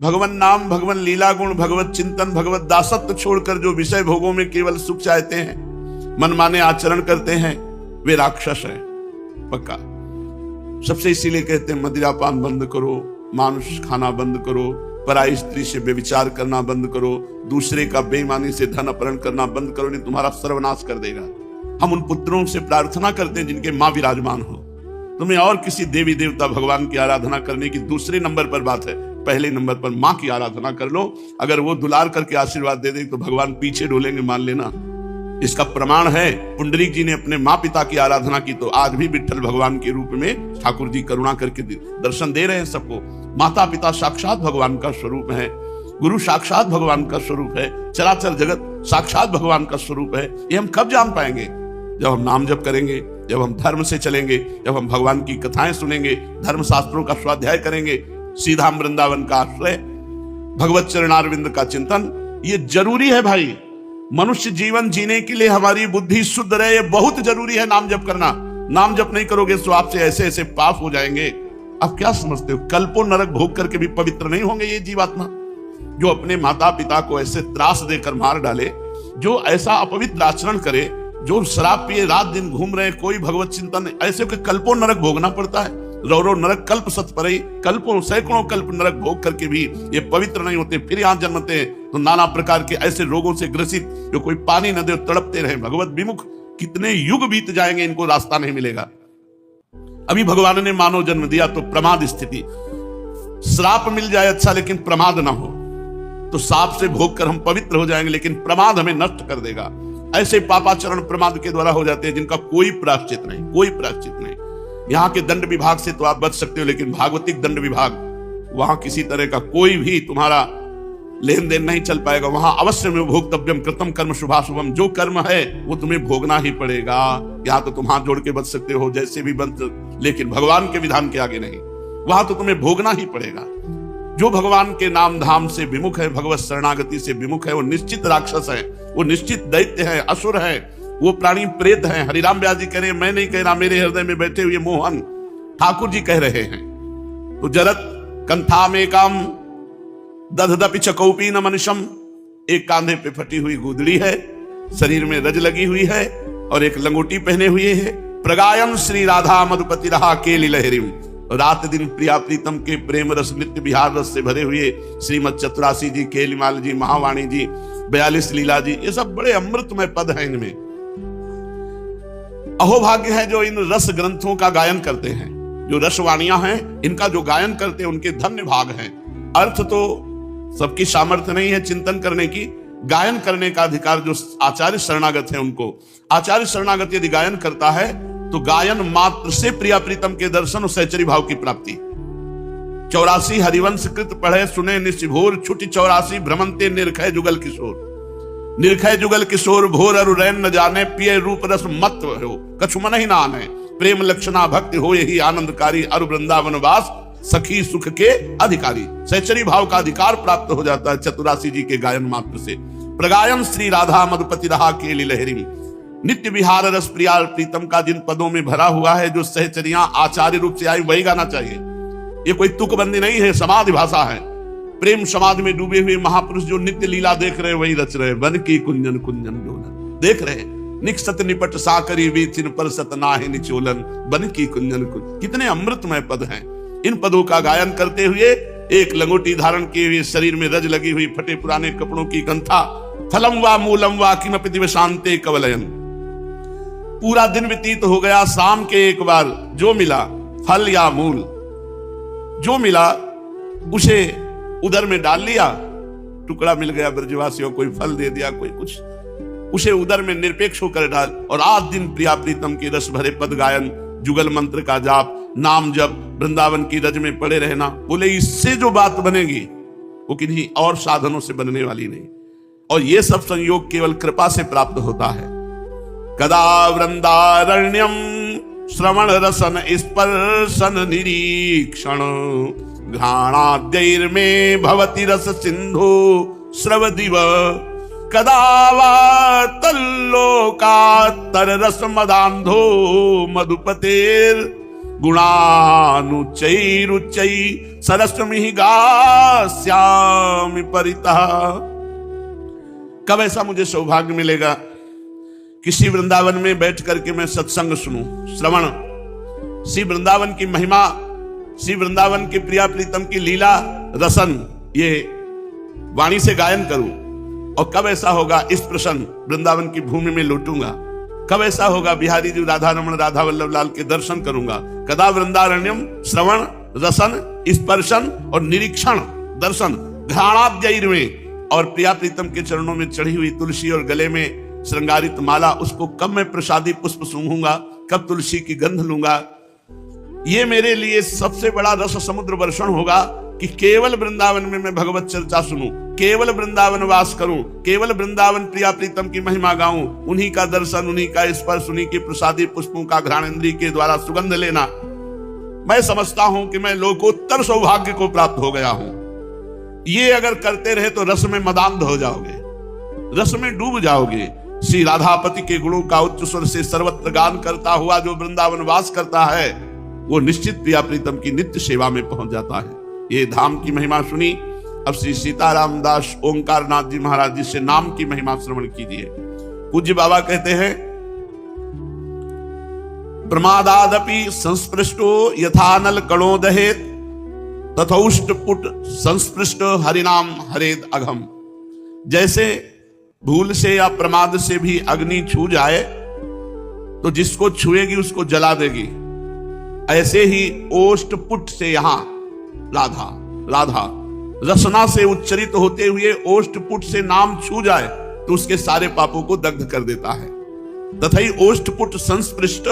भगवान नाम, भगवान लीला गुण, भगवत चिंतन, भगवत दासत्व छोड़कर जो विषय भोगों में केवल सुख चाहते हैं, मनमाने आचरण करते हैं, वे राक्षस हैं पक्का। सबसे इसीलिए कहते हैं मदिरापान बंद करो, मांस खाना बंद करो, पराई स्त्री से व्यभिचार करना बंद करो, दूसरे का बेईमानी से धन अपहरण करना बंद करो, नहीं तुम्हारा सर्वनाश कर देगा। हम उन पुत्रों से प्रार्थना करते हैं जिनके मां विराजमान हो। तुम्हें और किसी देवी देवता भगवान की आराधना करने की दूसरे नंबर पर बात है, पहले नंबर पर मां की आराधना कर लो। अगर वो दुलार करके आशीर्वाद दे दे तो भगवान पीछे डोलेंगे, मान लेना। इसका प्रमाण है पुंडरीक जी ने अपने माँ पिता की आराधना की तो आज भी विठ्ठल भगवान के रूप में ठाकुर जी करुणा करके दर्शन दे रहे हैं सबको। माता पिता साक्षात भगवान का स्वरूप है, गुरु साक्षात भगवान का स्वरूप है, चराचर जगत साक्षात भगवान का स्वरूप है। ये हम कब जान पाएंगे? जब हम नाम जप करेंगे, जब हम धर्म से चलेंगे, जब हम भगवान की कथाएं सुनेंगे, धर्म शास्त्रों का स्वाध्याय करेंगे, सीधा वृंदावन का आश्रय, भगवत चरणारविंद का चिंतन, ये जरूरी है भाई। मनुष्य जीवन जीने के लिए हमारी बुद्धि शुद्ध रहे, ये बहुत जरूरी है नाम जप करना। नाम जप नहीं करोगे तो आपसे ऐसे ऐसे पाप हो जाएंगे। आप क्या समझते हो कल्पों नरक भोग करके भी पवित्र नहीं होंगे ये जीवात्मा? जो अपने माता पिता को ऐसे त्रास देकर मार डाले, जो ऐसा अपवित्र आचरण करे, जो शराब पिए रात दिन घूम रहे, कोई भगवत चिंतन, ऐसे के कल्पों नरक भोगना पड़ता है। रौरो नरक कल्प सतपरई, कल्पों सैकड़ों कल्प नरक भोग करके भी ये पवित्र नहीं होते, फिर यहाँ जन्मते हैं तो नाना प्रकार के ऐसे रोगों से ग्रसित, जो कोई पानी न दे तड़पते रहे, भगवत विमुख। कितने युग बीत जाएंगे, इनको रास्ता नहीं मिलेगा। अभी भगवान ने मानव जन्म दिया तो प्रमाद स्थिति, श्राप मिल जाए अच्छा लेकिन प्रमाद ना हो, तो साप से भोग कर हम पवित्र हो जाएंगे, लेकिन प्रमाद हमें नष्ट कर देगा। ऐसे पापाचरण प्रमाद के द्वारा हो जाते हैं जिनका कोई प्रायश्चित नहीं, कोई प्रायश्चित नहीं। यहाँ के दंड विभाग से तो आप बच सकते हो, लेकिन भागवतिक दंड विभाग, वहां किसी तरह का कोई भी तुम्हारा लेन देन नहीं चल पाएगा। वहां अवश्य में भोक्तव्यम कृतम कर्म शुभाशुभम, जो कर्म है वो तुम्हें भोगना ही पड़ेगा। यहाँ तो तुम हाथ जोड़ के बच सकते हो जैसे भी बच, लेकिन भगवान के विधान के आगे नहीं, वहां तो तुम्हें भोगना ही पड़ेगा। जो भगवान के नाम धाम से विमुख है, भगवत शरणागति से विमुख है, वो निश्चित राक्षस है, वो निश्चित दैत्य है, असुर है, वो प्राणी प्रेत है। हरिराम व्यास जी कह रहे हैं, मैं नहीं कह रहा, मेरे हृदय में बैठे हुए मोहन ठाकुर जी कह रहे हैं। तो जरत कंथा में काम दधदपि चकौपी न मनुष्यम, एक कांधे पे फटी हुई गुदड़ी है, शरीर में रज लगी हुई है और एक लंगोटी पहने हुए है। प्रगायन श्री राधा मधुपति रहा केली लहरिम, रात दिन प्रिया प्रीतम के प्रेम रस नित्य विहार रस से भरे हुए श्रीमद चतुरासी जी, केलीमाल जी, महावाणी जी, 42 लीला जी, ये सब बड़े अमृतमय पद हैं। इनमें अहोभाग्य है जो इन रस ग्रंथों का गायन करते हैं, जो रसवाणियां हैं इनका जो गायन करते हैं उनके धन्य भाग हैं। अर्थ तो सबकी सामर्थ्य नहीं है चिंतन करने की, गायन करने का अधिकार जो आचार्य शरणागत है उनको। आचार्य शरणागत यदि गायन करता है तो गायन मात्र से प्रिया प्रीतम के दर्शन और सहचरी भाव की प्राप्ति। 84 हरिवंश कृत पढ़े सुने निशिभोर, छुटी 84 भ्रमंते निर्खय जुगल किशोर। निर्खय जुगल किशोर भोर अरु रैन न जाने, पिए रूप रस मत हो कछु मन ही नाने। प्रेम लक्षणा भक्ति हो यही आनंदकारी, अरु वृंदावन वास सखी सुख के अधिकारी। सहचरी भाव का अधिकार प्राप्त हो जाता है चतुरासी जी के गायन मात्र से। प्रगायन श्री राधा मधुपति रहा केली लहरी, नित्य विहार रस प्रिया प्रीतम का जिन पदों में भरा हुआ है, जो सहचरियां आचार्य रूप से आई वही गाना चाहिए। ये कोई तुकबंदी नहीं है, समाधि भाषा है। प्रेम समाधि में डूबे हुए महापुरुष जो नित्य लीला देख रहे हैं वही रच रहे हैं। वन की कुंजन कुंजन डोलन देख रहे हैं, निक्षत निपट साकरी बीचिन पर सतनाहे निचोलन, वन की कुंजन कुंजन। कितने अमृतमय पद हैं। इन पदों का गायन करते हुए एक लंगोटी धारण किए हुए, शरीर में रज लगी हुई, फटे पुराने कपड़ों की गंथा, फलम वा मूलम वा किमपि दिवशांते कवलयन। पूरा दिन व्यतीत हो गया, शाम के एक बार जो मिला फल या मूल जो मिला उसे उधर में डाल लिया। टुकड़ा मिल गया ब्रजवासियों, कोई फल दे दिया, कोई कुछ, उसे उधर में निरपेक्ष होकर डाल। और आज दिन प्रिया प्रीतम के रस भरे पद गायन, जुगल मंत्र का जाप, नाम जप, वृंदावन की रज में पड़े रहना। बोले इससे जो बात बनेगी वो किन्हीं और साधनों से बनने वाली नहीं। और ये सब संयोग केवल कृपा से प्राप्त होता है। कदा वृंदारण्यम श्रवण रसन स्पर्शन निरीक्षण, घ्राणाद्यैर्मे भवति रस सिंधु स्रवदिव। कदा वा तल्लोकात्तर रस मदांधो मधुपतेर गुणानुचैरुच्चै सरस्वमी गास्यामि परितः। कब ऐसा मुझे सौभाग्य मिलेगा किसी वृंदावन में बैठ करके मैं सत्संग सुनूं, श्रवण, श्री वृंदावन की महिमा, श्री वृंदावन के प्रिया प्रीतम की लीला रसन ये वाणी से गायन करूं। और कब ऐसा होगा इस प्रसन्न वृंदावन की भूमि में लौटूंगा, कब ऐसा होगा बिहारी जी राधा रमण राधा वल्लभ लाल के दर्शन करूंगा। कदा वृंदारण्यम श्रवण रसन स्पर्शन और निरीक्षण दर्शन घ्राणाद्यैर्मे, और प्रिया प्रीतम के चरणों में चढ़ी हुई तुलसी और गले में श्रृंगारित माला, उसको कब मैं प्रसादी पुष्प सूंघूंगा, कब तुलसी की गंध लूंगा। ये मेरे लिए सबसे बड़ा रस समुद्र वर्षण होगा कि केवल वृंदावन में मैं भगवत चर्चा सुनूं, केवल वृंदावन वास करूं, केवल वृंदावन प्रिया प्रीतम की महिमा गाऊं, उन्हीं का दर्शन, उन्हीं का स्पर्श, उन्हीं के प्रसादी पुष्पों का घ्राणेन्द्रिय के द्वारा सुगंध लेना। मैं समझता हूं कि मैं लोकोत्तर सौभाग्य को प्राप्त हो गया हूं। ये अगर करते रहे तो रस में मदांध हो जाओगे, रस में डूब जाओगे। श्री राधापति के गुणों का उच्च स्वर से सर्वत्र गान करता हुआ जो वृंदावन वास करता है वो निश्चित प्रिया प्रीतम की नित्य सेवा में पहुंच जाता है। ये धाम की महिमा सुनी। अब श्री सीताराम दास ओंकार नाथ जी महाराज जी से नाम की महिमा श्रवण कीजिए। पूज्य बाबा कहते हैं, प्रमादादपि संस्पृष्टो यथानल कणो दहेत तथौष्टपुट संस्पृष्ट हरिनाम हरेद अघम। जैसे भूल से या प्रमाद से भी अग्नि छू जाए तो जिसको छुएगी उसको जला देगी, ऐसे ही ओष्टपुट से यहां राधा राधा रसना से उच्चरित होते हुए ओष्टपुट से नाम छू जाए तो उसके सारे पापों को दग्ध कर देता है। तथा ओष्टपुट संस्पृष्ट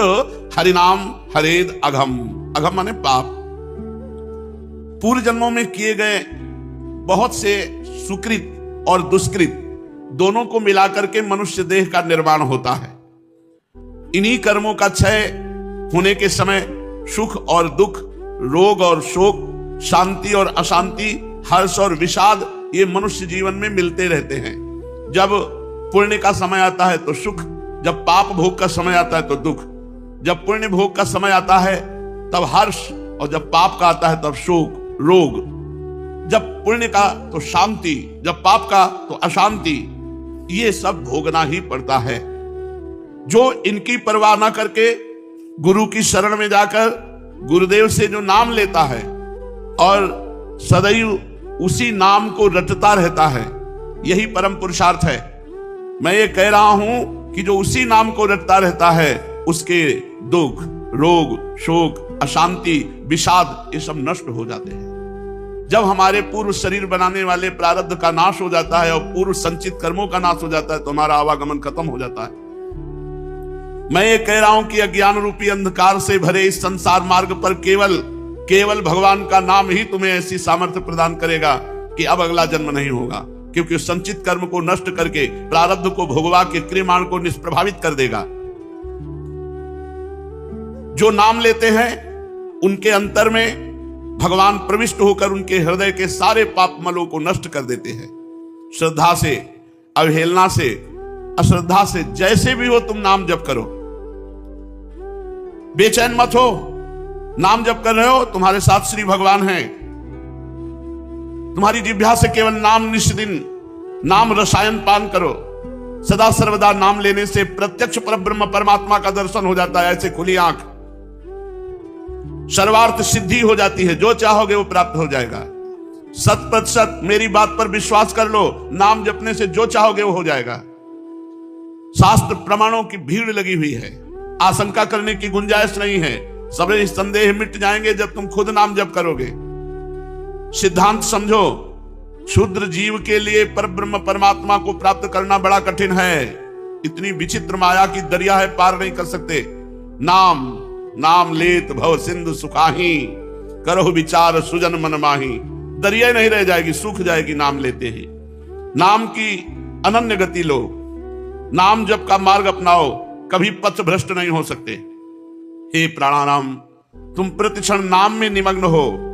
हरिनाम हरेद अघम। अघम माने पाप। पूर्व जन्मों में किए गए बहुत से सुकृत और दुष्कृत दोनों को मिलाकर के मनुष्य देह का निर्माण होता है। इन्हीं कर्मों का क्षय होने के समय सुख और दुख, रोग और शोक, शांति और अशांति, हर्ष और विषाद ये मनुष्य जीवन में मिलते रहते हैं। जब पुण्य का समय आता है तो सुख, जब पाप भोग का समय आता है तो दुख, जब पुण्य भोग का समय आता है तब हर्ष, और जब पाप का आता है तब शोक रोग। जब पुण्य का तो शांति, जब पाप का तो अशांति। ये सब भोगना ही पड़ता है। जो इनकी परवाह ना करके गुरु की शरण में जाकर गुरुदेव से जो नाम लेता है और सदैव उसी नाम को रटता रहता है, यही परम पुरुषार्थ है। मैं ये कह रहा हूं कि जो उसी नाम को रटता रहता है उसके दुख, रोग, शोक, अशांति, विषाद ये सब नष्ट हो जाते हैं। जब हमारे पूर्व शरीर बनाने वाले प्रारब्ध का नाश हो जाता है और पूर्व संचित कर्मों का नाश हो जाता है तो हमारा आवागमन खत्म हो जाता है। मैं ये कह रहा हूं कि अज्ञान रूपी अंधकार से भरे इस संसार मार्ग पर केवल भगवान का नाम ही तुम्हें ऐसी सामर्थ्य प्रदान करेगा कि अब अगला जन्म नहीं होगा, क्योंकि संचित कर्म को नष्ट करके प्रारब्ध को भोगवा के क्रियमाण को निष्प्रभावित कर देगा। जो नाम लेते हैं उनके अंतर में भगवान प्रविष्ट होकर उनके हृदय के सारे पाप मलों को नष्ट कर देते हैं। श्रद्धा से, अवहेलना से, अश्रद्धा से, जैसे भी हो तुम नाम जप करो, बेचैन मत हो। नाम जप कर रहे हो, तुम्हारे साथ श्री भगवान हैं। तुम्हारी जिह्वा से केवल नाम निष्दिन नाम रसायन पान करो। सदा सर्वदा नाम लेने से प्रत्यक्ष परब्रह्म परमात्मा का दर्शन हो जाता है। ऐसे खुली आंख सर्वार्थ सिद्धि हो जाती है। जो चाहोगे वो प्राप्त हो जाएगा। 100% मेरी बात पर विश्वास कर लो। नाम जपने से जो चाहोगे वो हो जाएगा। शास्त्र प्रमाणों की भीड़ लगी हुई है। आशंका करने की गुंजाइश नहीं है। सभी संदेह मिट जाएंगे जब तुम खुद नाम जप करोगे। सिद्धांत समझो, क्षुद्र जीव के लिए परब्रह्म परमात्मा को प्राप्त करना बड़ा कठिन है। इतनी विचित्र माया की दरिया है, पार नहीं कर सकते। नाम लेत भव सिंधु सुखाही, करो विचार सुजन मन माही। दरिया नहीं रह जाएगी, सूख जाएगी नाम लेते ही। नाम की अनन्य गति लो, नाम जप का मार्ग अपनाओ, कभी पथ भ्रष्ट नहीं हो सकते। हे प्राणानाम, तुम प्रतिक्षण नाम में निमग्न हो।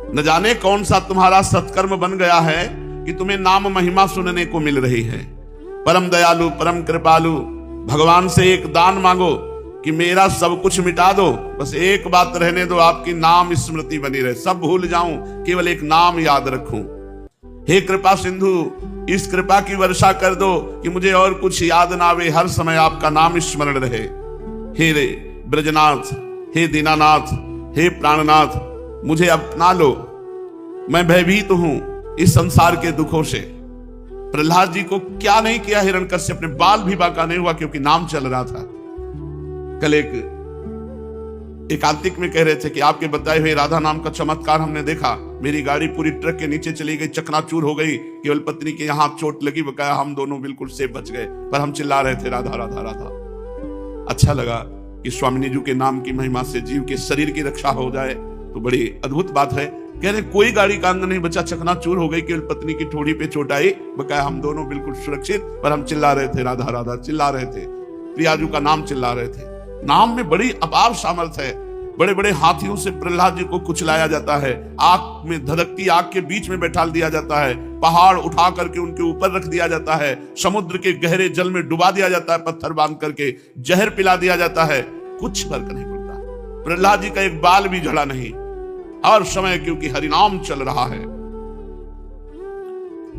न जाने कौन सा तुम्हारा सत्कर्म बन गया है कि तुम्हें नाम महिमा सुनने को मिल रही है। परम दयालु, परम कृपालु भगवान से एक दान मांगो कि मेरा सब कुछ मिटा दो, बस एक बात रहने दो, आपकी नाम स्मृति बनी रहे, सब भूल जाऊं, केवल एक नाम याद रखूं। हे कृपा सिंधु, इस कृपा की वर्षा कर दो कि मुझे और कुछ याद ना आवे, हर समय आपका नाम स्मरण रहे। हे रे ब्रजनाथ, हे दीनानाथ, हे प्राणनाथ, मुझे अपना लो, मैं भयभीत हूं इस संसार के दुखों से। प्रहलाद जी को क्या नहीं किया हिरण्यकश्यप ने, बाल भी बांका नहीं हुआ क्योंकि नाम चल रहा था। कल एकांतिक में कह रहे थे कि आपके बताए हुए राधा नाम का चमत्कार हमने देखा, मेरी गाड़ी पूरी ट्रक के नीचे चली गई, चकनाचूर हो गई, केवल पत्नी के यहाँ चोट लगी, बकाया हम दोनों बिल्कुल सेफ बच गए, पर हम चिल्ला रहे थे राधा राधा राधा। अच्छा लगा कि स्वामिनी जी के नाम की महिमा से जीव के शरीर की रक्षा हो जाए, तो बड़ी अद्भुत बात है। कह रहे कोई गाड़ी का अंग नहीं बचा, चकनाचूर हो गई, केवल पत्नी की ठोड़ी पे चोट आई, बकाया हम दोनों बिल्कुल सुरक्षित, पर हम चिल्ला रहे थे राधा राधा, चिल्ला रहे थे, प्रियाजू का नाम चिल्ला रहे थे। नाम में बड़ी अपार सामर्थ्य है। बड़े बड़े हाथियों से प्रहलाद जी को कुचलाया जाता है, आग में धधकती आग के बीच में बैठा दिया जाता है, पहाड़ उठा करके उनके ऊपर रख दिया जाता है, समुद्र के गहरे जल में डुबा दिया जाता है, पत्थर बांध करके जहर पिला दिया जाता है, कुछ फर्क नहीं पड़ता। प्रहलाद जी का एक बाल भी झड़ा नहीं, हर समय क्योंकि हरिनाम चल रहा है।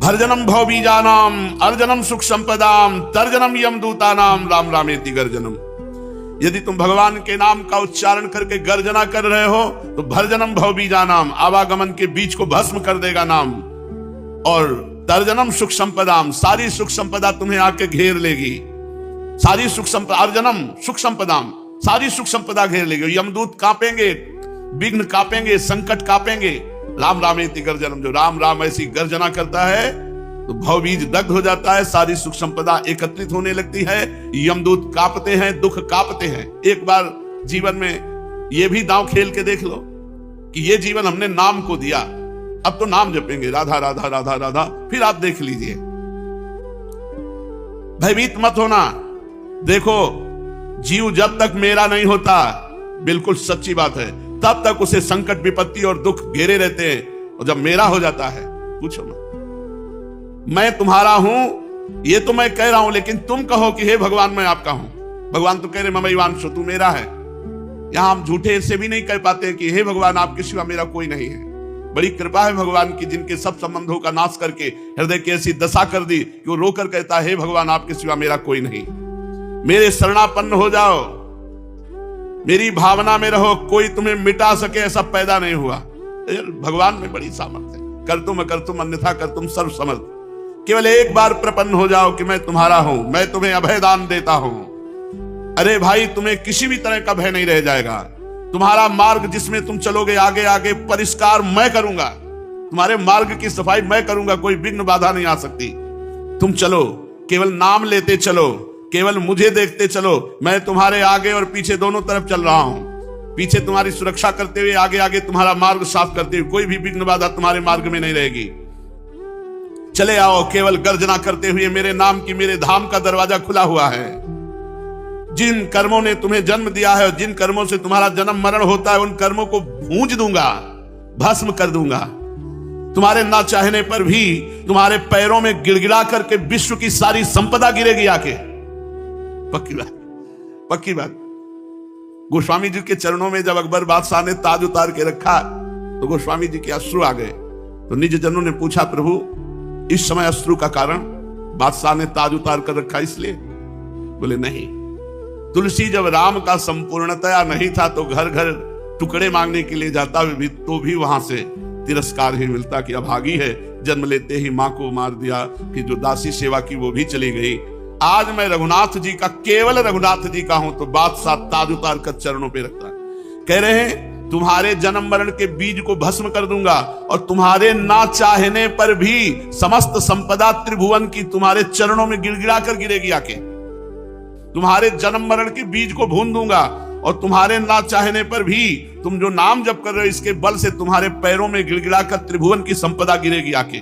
भर्जनम भवबीजानाम अर्जनम सुख संपदाम तर्जनम यमदूतानाम राम रामेति गर्जनम। यदि तुम भगवान के नाम का उच्चारण करके गर्जना कर रहे हो तो भर्जनम भवबीजानाम, आवागमन के बीच को भस्म कर देगा नाम, और तर्जनम सुख संपदाम, सारी सुख संपदा तुम्हें आके घेर लेगी, सारी सुख संपदा, अर्जनम सुख संपदाम, सारी सुख संपदा घेर लेगी। यमदूत कांपेंगे, विघ्न कांपेंगे, संकट कांपेंगे। राम रामेति गर्जनम, जो राम राम ऐसी गर्जना करता है तो भवबीज दग्ध हो जाता है, सारी सुख संपदा एकत्रित होने लगती है, यमदूत कांपते हैं, दुख कांपते हैं। एक बार जीवन में ये भी दांव खेल के देख लो कि ये जीवन हमने नाम को दिया, अब तो नाम जपेंगे राधा राधा राधा राधा, फिर आप देख लीजिए। भयभीत मत होना। देखो, जीव जब तक मेरा नहीं होता, बिल्कुल सच्ची बात है, तब तक उसे संकट विपत्ति और दुख घेरे रहते हैं, और जब मेरा हो जाता है, पूछो मत, मैं तुम्हारा हूं ये तो मैं कह रहा हूं, लेकिन तुम कहो कि हे भगवान मैं आपका हूं। भगवान तो कह रहे ममैवांशो, तू मेरा है। यहां हम झूठे से भी नहीं कह पाते कि हे भगवान आपके सिवा मेरा कोई नहीं है। बड़ी कृपा है भगवान की, जिनके सब संबंधों का नाश करके हृदय की ऐसी दशा कर दी कि वो रोकर कहता है हे भगवान आपके सिवा मेरा कोई नहीं। मेरे शरणापन्न हो जाओ, मेरी भावना में रहो, कोई तुम्हें मिटा सके ऐसा पैदा नहीं हुआ। भगवान में बड़ी सामर्थ्य है, कर तुम अकर तुम अन्यथा कर तुम सर्व समर्थ। केवल एक बार प्रपन्न हो जाओ कि मैं तुम्हारा हूं, मैं तुम्हें अभय दान देता हूं। अरे भाई, तुम्हें किसी भी तरह का भय नहीं रह जाएगा। तुम्हारा मार्ग जिसमें तुम चलोगे आगे आगे परिष्कार मैं करूंगा, तुम्हारे मार्ग की सफाई मैं करूंगा, कोई विघ्न बाधा नहीं आ सकती। तुम चलो, केवल नाम लेते चलो, केवल मुझे देखते चलो, मैं तुम्हारे आगे और पीछे दोनों तरफ चल रहा हूं। पीछे तुम्हारी सुरक्षा करते हुए, आगे आगे तुम्हारा मार्ग साफ करते हुए, कोई भी विघ्न बाधा तुम्हारे मार्ग में नहीं रहेगी। चले आओ, केवल गर्जना करते हुए, मेरे नाम की मेरे धाम का दरवाजा खुला हुआ है। जिन कर्मों ने तुम्हें जन्म दिया है और जिन कर्मों से तुम्हारा जन्म मरण होता है, उन कर्मों को भूंज दूंगा, भस्म कर दूंगा। तुम्हारे ना चाहने पर भी तुम्हारे पैरों में गिड़गिड़ा करके विश्व की सारी संपदा गिरेगी आके। पक्की बात, पक्की बात। गोस्वामी जी के चरणों में जब अकबर बादशाह ने ताज उतार के रखा तो गोस्वामी जी के अश्रु आ गए। तो निज जनों ने पूछा, प्रभु इस समय अश्रु का कारण? बादशाह ने ताज उतार कर रखा इसलिए? बोले नहीं, तुलसी जब राम का संपूर्णतया नहीं था तो घर घर टुकड़े मांगने के लिए जाता भी तो भी वहां से तिरस्कार ही मिलता कि अभागी है, जन्म लेते ही मां को मार दिया, फिर जो दासी सेवा की वो भी चली गई। आज मैं रघुनाथ जी का, केवल रघुनाथ जी का हूं, तो बादशाह ताज उतार कर चरणों पे रखता। कह रहे हैं तुम्हारे जन्म मरण के बीज को भस्म कर दूंगा, और तुम्हारे ना चाहने पर भी समस्त संपदा त्रिभुवन की तुम्हारे चरणों में गिड़गिड़ा कर गिरेगी आके। तुम्हारे जन्म मरण के बीज को भून दूंगा, और तुम्हारे ना चाहने पर भी तुम जो नाम जप कर रहे हो इसके बल से तुम्हारे पैरों में गिड़गिड़ा कर त्रिभुवन की संपदा गिरेगी आके।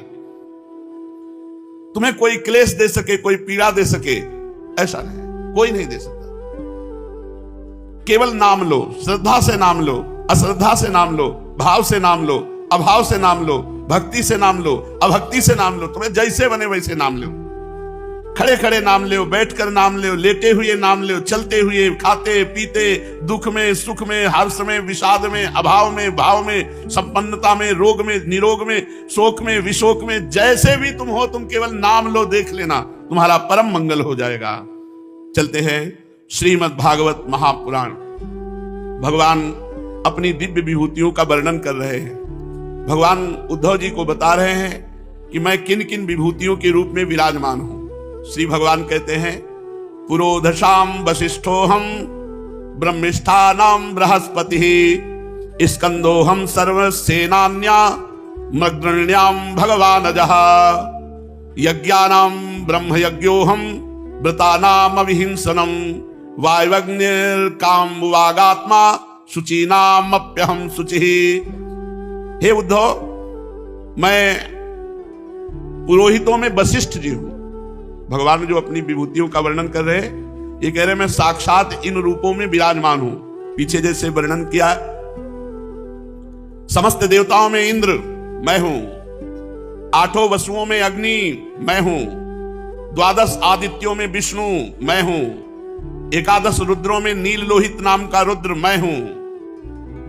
तुम्हें कोई क्लेश दे सके, कोई पीड़ा दे सके, ऐसा नहीं, कोई नहीं दे सकता। केवल नाम लो, श्रद्धा से नाम लो, अश्रद्धा से नाम लो, भाव से नाम लो, अभाव से नाम लो, भक्ति से नाम लो, अभक्ति से नाम लो, तुम्हें जैसे बने वैसे नाम लो। खड़े खड़े नाम लो, बैठकर नाम लो, लेटे हुए नाम लो, चलते हुए, खाते पीते, दुख में सुख में, हर्ष में विषाद में, अभाव में भाव में, संपन्नता में रोग में निरोग में, शोक में विशोक में, जैसे भी तुम हो, तुम केवल नाम लो, देख लेना तुम्हारा परम मंगल हो जाएगा। चलते हैं श्रीमद् भागवत महापुराण। भगवान अपनी दिव्य विभूतियों का वर्णन कर रहे हैं। भगवान उद्धव जी को बता रहे हैं कि मैं किन किन विभूतियों के रूप में विराजमान हूं। श्री भगवान कहते हैं, पुरोधशाम वशिष्ठोहम ब्रह्मिष्ठानाम बृहस्पति स्कंदोहम सर्वसेनान्या मग्रण्याम भगवान जहा यज्ञानाम ब्रह्म यज्ञोहम व्रतानाम अविहिंसनम वायवग्निर्काम वागात्मा शुचीनामप्यहम शुचि। हे उद्धव, मैं पुरोहितों में वशिष्ठ जी हूं। भगवान जो अपनी विभूतियों का वर्णन कर रहे हैं, ये कह रहे मैं साक्षात इन रूपों में विराजमान हूं। पीछे जैसे वर्णन किया, समस्त देवताओं में इंद्र मैं हूं, 8 वसुओं में अग्नि मैं हूं, 12 आदित्यों में विष्णु मैं हूं, 11 रुद्रों में नील लोहित नाम का रुद्र मैं हूं,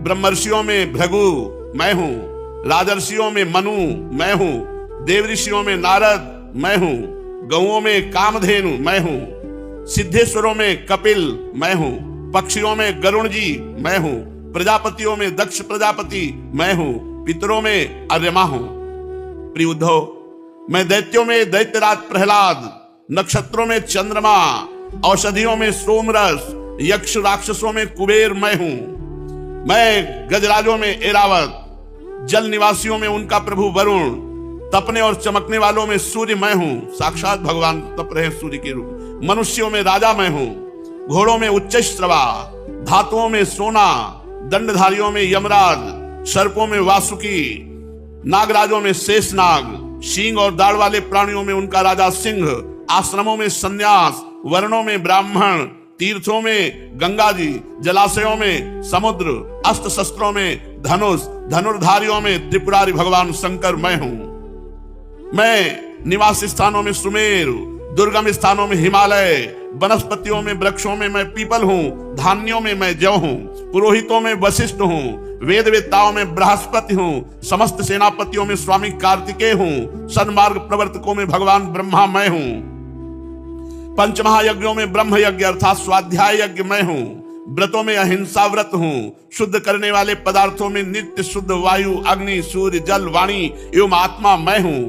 ब्रह्मर्षियों में भृगु मैं हूं, राजर्षियों में मनु मैं हूं, देवऋषियों में नारद मैं हूं, गौओं में कामधेनु मैं हूं, सिद्धेश्वरों में कपिल मैं हूं, पक्षियों में गरुण जी मैं हूं, प्रजापतियों में दक्ष प्रजापति मैं हूं, पितरों में अर्यमा हूं। प्रिय उद्धव, मैं दैत्यों में दैत्यराज प्रहलाद, नक्षत्रों में चंद्रमा, औषधियों में सोमरस, यक्ष राक्षसों में कुबेर मैं हूं, मैं गजराजों में एरावत, जल निवासियों में उनका प्रभु वरुण, तपने और चमकने वालों में सूर्य मैं हूं। साक्षात भगवान तप रहे सूर्य के रूप। मनुष्यों में राजा मैं हूं, घोड़ों में उच्चश्रवा, धातुओं में सोना, दंडधारियों में यमराज, सर्पों में वासुकी, नागराजों में शेषनाग, सींग और दाढ़ वाले प्राणियों में उनका राजा सिंह, आश्रमों में सन्यास, वर्णों में ब्राह्मण, तीर्थों में गंगा जी, जलाशयों में समुद्र, अस्त्र शस्त्रों में धनुष, धनुर्धारियों में त्रिपुरारी भगवान शंकर मैं हूं। मैं निवास स्थानों में सुमेरु, दुर्गम स्थानों में हिमालय, वनस्पतियों में वृक्षों में मैं पीपल हूं, धान्यों में मैं जौ हूं, पुरोहितों में वशिष्ठ हूं, वेद वेत्ताओं में बृहस्पति हूं, समस्त सेनापतियों में स्वामी कार्तिकेय हूं, सन्मार्ग प्रवर्तकों में भगवान ब्रह्मा मैं हूं, पंचमहायज्ञों में ब्रह्म यज्ञ अर्थात स्वाध्याय यज्ञ मैं हूं, व्रतों में अहिंसा व्रत हूं, शुद्ध करने वाले पदार्थों में नित्य शुद्ध वायु, अग्नि, सूर्य, जल, वाणी एवं आत्मा मैं हूं।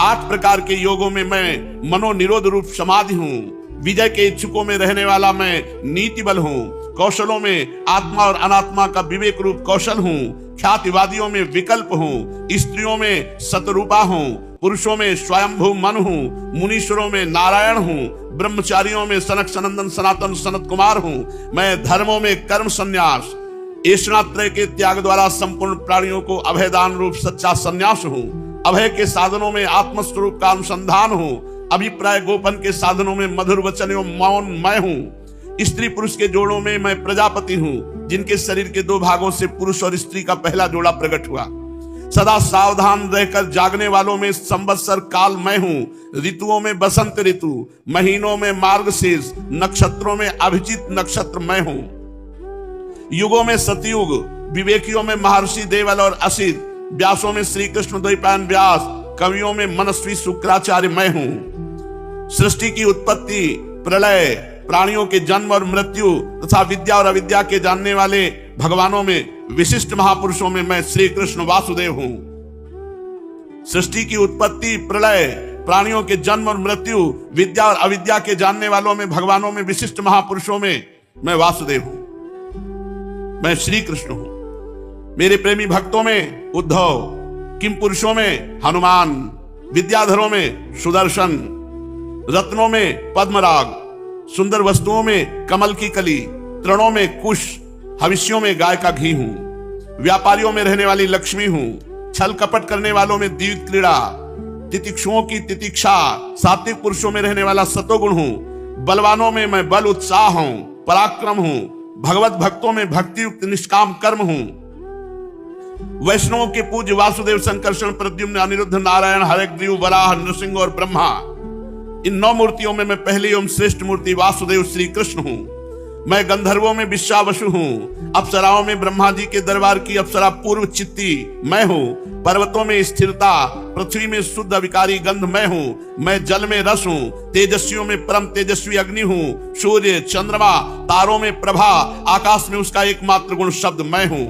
8 प्रकार के योगों में मैं मनोनिरोध रूप समाधि हूं, विजय के इच्छुकों में रहने वाला मैं नीति बल हूं, कौशलों में आत्मा और अनात्मा का विवेक रूप कौशल हूं, ख्यातिवादियों में विकल्प हूं, स्त्रियों में सतरूपा हूं, पुरुषों में स्वयंभू मन हूं, मुनीश्वरों में नारायण हूं, ब्रह्मचारियों में सनक सनंदन सनातन सनत कुमार हूं, मैं धर्मों में कर्म संन्यास, ऐशनात्रय के त्याग द्वारा संपूर्ण प्राणियों को अभयदान रूप सच्चा संन्यास हूं, अभय के साधनों में आत्मस्वरूप का अनुसंधान हूं, अभिप्राय गोपन के साधनों में मधुर वचन एवं मौन मैं हूं, स्त्री पुरुष के जोड़ों में मैं प्रजापति हूं, जिनके शरीर के 2 भागों से पुरुष और स्त्री का पहला जोड़ा प्रकट हुआ। सदा सावधान रहकर जागने वालों में संवत्सर काल मैं हूं, ऋतुओं में बसंत ऋतु, महीनों में मार्गशीर्ष, नक्षत्रों में अभिजित नक्षत्र मैं हूं, युगों में सतयुग, विवेकियों में महर्षि देवल और असित, व्यासों में श्री कृष्ण द्वैपायन व्यास, कवियों में मनस्वी शुक्राचार्य मैं हूं। सृष्टि की उत्पत्ति, प्रलय, प्राणियों के जन्म और मृत्यु तथा विद्या और अविद्या के जानने वाले भगवानों में विशिष्ट महापुरुषों में मैं श्री कृष्ण वासुदेव हूं। सृष्टि की उत्पत्ति, प्रलय, प्राणियों के जन्म और मृत्यु, विद्या और अविद्या के जानने वालों में भगवानों में विशिष्ट महापुरुषों में मैं वासुदेव हूं, मैं श्री कृष्ण हूं। मेरे प्रेमी भक्तों में उद्धव, किम पुरुषों में हनुमान, विद्याधरों में सुदर्शन, रत्नों में पद्मराग, सुंदर वस्तुओं में कमल की कली, तृणों में कुश, हविष्यों में गाय का घी हूं, व्यापारियों में रहने वाली लक्ष्मी हूं, छल कपट करने वालों में द्विविध क्रीड़ा, तितिक्षुओं की तितिक्षा, सात्विक पुरुषों में रहने वाला सतोगुण हूं, बलवानों में मैं बल उत्साह हूं, पराक्रम हूं, भगवत भक्तों में भक्ति युक्त निष्काम कर्म हूं, वैष्णवों के पूज्य वासुदेव, संकर्षण, प्रद्युम्न, अनिरुद्ध, नारायण, हयग्रीव, वराह, नृसिंह और ब्रह्मा, इन 9 मूर्तियों में मैं पहली एवं श्रेष्ठ मूर्ति वासुदेव श्री कृष्ण हूं। मैं गंधर्वों में विश्वावसु हूं, अप्सराओं में ब्रह्मा जी के दरबार की अप्सरा पूर्व चित्ती मैं हूं, पर्वतों में स्थिरता, पृथ्वी में शुद्ध अविकारी गंध मैं हूं, मैं जल में रस हूं, तेजस्वियों में परम तेजस्वी अग्नि हूं, सूर्य चंद्रमा तारों में प्रभा, आकाश में उसका एकमात्र गुण शब्द मैं हूं।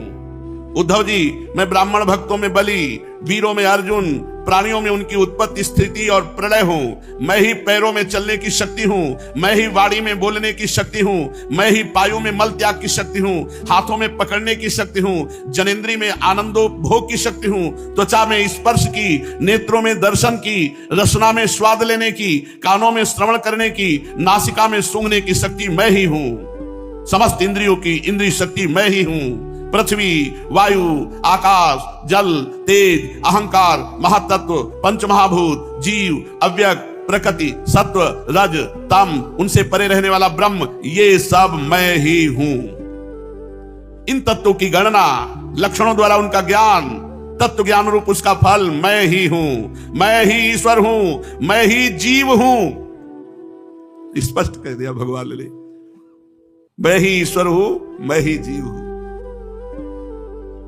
उद्धव जी, मैं ब्राह्मण भक्तों में बलि, वीरों में अर्जुन, प्राणियों में उनकी उत्पत्ति स्थिति और प्रलय हूं। मैं ही पैरों में चलने की शक्ति हूं, मैं ही वाणी में बोलने की शक्ति हूं, मैं ही पायों में मल त्याग की शक्ति हूं, हाथों में पकड़ने की शक्ति हूं, जनेंद्री में आनंदो भोग की शक्ति हूं, त्वचा में स्पर्श की, नेत्रों में दर्शन की, रसना में स्वाद लेने की, कानों में श्रवण करने की, नासिका में सूंघने की शक्ति मैं ही हूं। समस्त इंद्रियों की इंद्रिय शक्ति मैं ही हूं। पृथ्वी, वायु, आकाश, जल, तेज, अहंकार, महातत्व, पंचमहाभूत, जीव, अव्यक्त, प्रकृति, सत्व, रज, तम, उनसे परे रहने वाला ब्रह्म, ये सब मैं ही हूं। इन तत्वों की गणना, लक्षणों द्वारा उनका ज्ञान, तत्व ज्ञान रूप उसका फल मैं ही हूं। मैं ही ईश्वर हूं, मैं ही जीव हूं। स्पष्ट कह दिया भगवान ने, मैं ही ईश्वर हूं, मैं ही जीव हूं।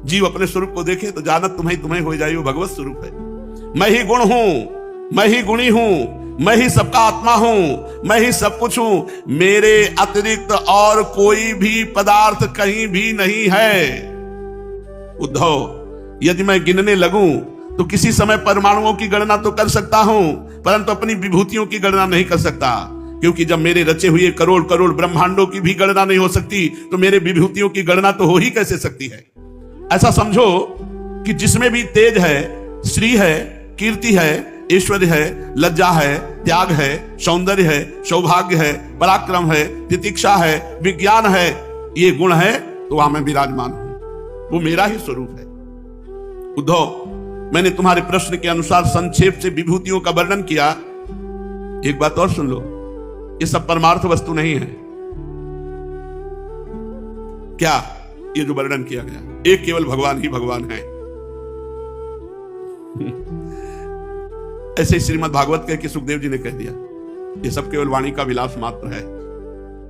जीव अपने स्वरूप को देखे तो जानत तुम्हें तुम्हें हो जाए, वो भगवत स्वरूप है। मैं ही गुण हूं, मैं ही गुणी हूं, मैं ही सबका आत्मा हूं, मैं ही सब कुछ हूं। मेरे अतिरिक्त और कोई भी पदार्थ कहीं भी नहीं है। उद्धव, यदि मैं गिनने लगूं तो किसी समय परमाणुओं की गणना तो कर सकता हूं, परंतु अपनी विभूतियों की गणना नहीं कर सकता, क्योंकि जब मेरे रचे हुए करोड़ करोड़ ब्रह्मांडों की भी गणना नहीं हो सकती तो मेरे विभूतियों की गणना तो हो ही कैसे सकती है। ऐसा समझो कि जिसमें भी तेज है, श्री है, कीर्ति है, ऐश्वर्य है, लज्जा है, त्याग है, सौंदर्य है, सौभाग्य है, पराक्रम है, तितिक्षा है, विज्ञान है, ये गुण है तो वहां मैं विराजमान हूं। वो मेरा ही स्वरूप है। उद्धव, मैंने तुम्हारे प्रश्न के अनुसार संक्षेप से विभूतियों का वर्णन किया। एक बात और सुन लो, ये सब परमार्थ वस्तु नहीं है। क्या ये जो वर्णन किया गया, एक केवल भगवान ही भगवान है। ऐसे श्रीमद् भागवत कह के सुखदेव जी ने कह दिया, ये सब केवल वाणी का विलास मात्र है।